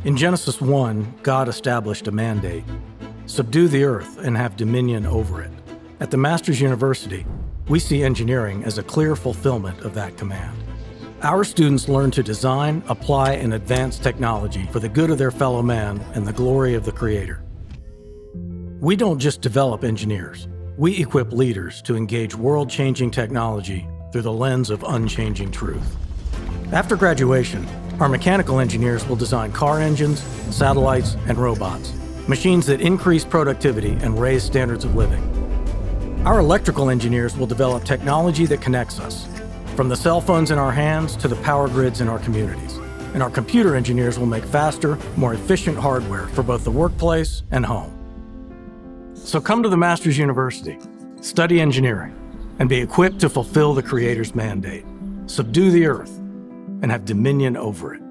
In Genesis 1, God established a mandate: subdue the earth and have dominion over it. At the Masters University, we see engineering as a clear fulfillment of that command. Our students learn to design, apply, and advance technology for the good of their fellow man and the glory of the Creator. We don't just develop engineers. We equip leaders to engage world-changing technology through the lens of unchanging truth. After graduation, our mechanical engineers will design car engines, satellites, and robots, machines that increase productivity and raise standards of living. Our electrical engineers will develop technology that connects us, from the cell phones in our hands to the power grids in our communities. And our computer engineers will make faster, more efficient hardware for both the workplace and home. So come to the Masters University, study engineering, and be equipped to fulfill the Creator's mandate: subdue the earth and have dominion over it.